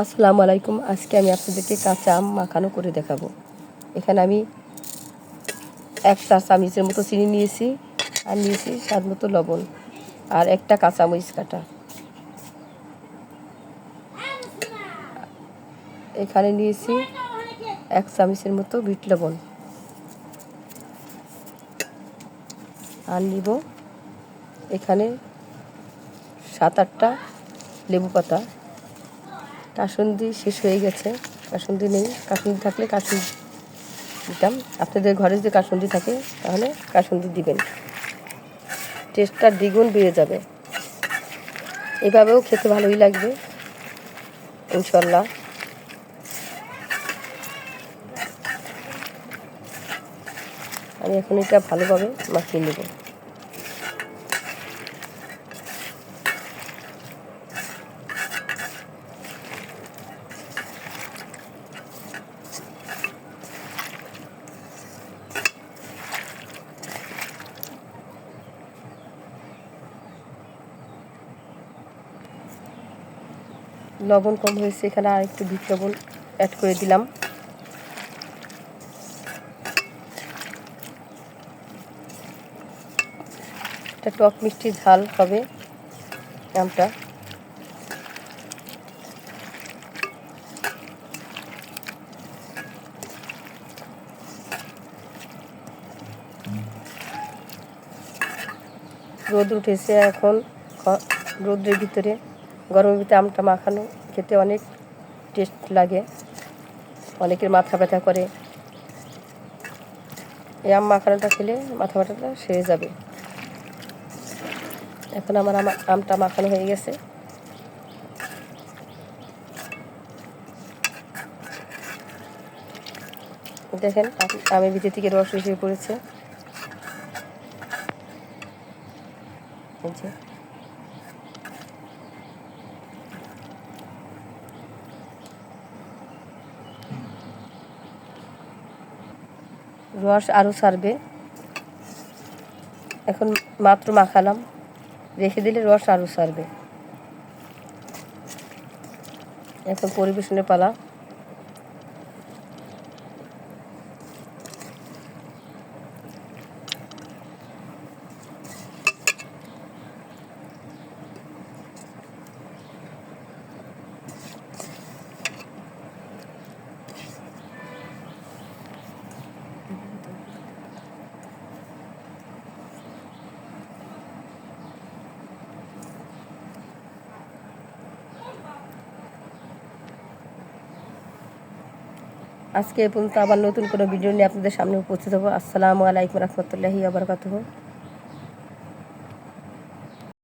আসসালামু আলাইকুম। আজকে আমি আপনাদেরকে কাঁচা আম মাখানো করে দেখাবো। এখানে আমি 1 চা চামচের মতো চিনি নিয়েছি, আর নিয়েছি স্বাদ মতো লবণ, আর একটা কাঁচামরিচ কাটা। এখানে নিয়েছি 1 চামচের মতো বিট লবণ, আর নিব এখানে 7-8টা লেবু পাতা। কাসুন্দি শেষ হয়ে গেছে, কাসুন্দি নেই। কাসুন্দি থাকলে কাসুন্দি দিতাম। আপনাদের ঘরে যদি কাসুন্দি থাকে তাহলে কাসুন্দি দিবেন, টেস্টটা দ্বিগুণ বেড়ে যাবে। এভাবেও খেতে ভালোই লাগবে ইনশাল্লাহ। আমি এখন এটা ভালোভাবে মাখিয়ে নেব। লবণ কম হয়েছে, এখানে আর একটু বিট লবণ অ্যাড করে দিলাম। এটা টক মিষ্টি ঝাল হবে আমটা। রোদ উঠেছে এখন, রোদের ভিতরে গরমের ভিতরে আমটা মাখানো খেতে অনেক টেস্ট লাগে। অনেকের মাথা ব্যথা করে, এই আম মাখানোটা খেলে মাথা ব্যথাটা সেরে যাবে। এখন আমার আমটা মাখানো হয়ে গেছে। দেখেন আমের ভিতর থেকে রস এসে পড়েছে। রস আরও ছাড়বে। এখন মাত্র মাখালাম, রেখে দিলে রস আরও ছাড়বে। এখন পরিবেশনের পালা। আজকে এ পর্যন্ত, আবার নতুন কোনো ভিডিও নিয়ে আপনাদের সামনে উপস্থিত হবো। আসসালামু আলাইকুম রহমতুল্লাহি ওয়া বারাকাতুহু।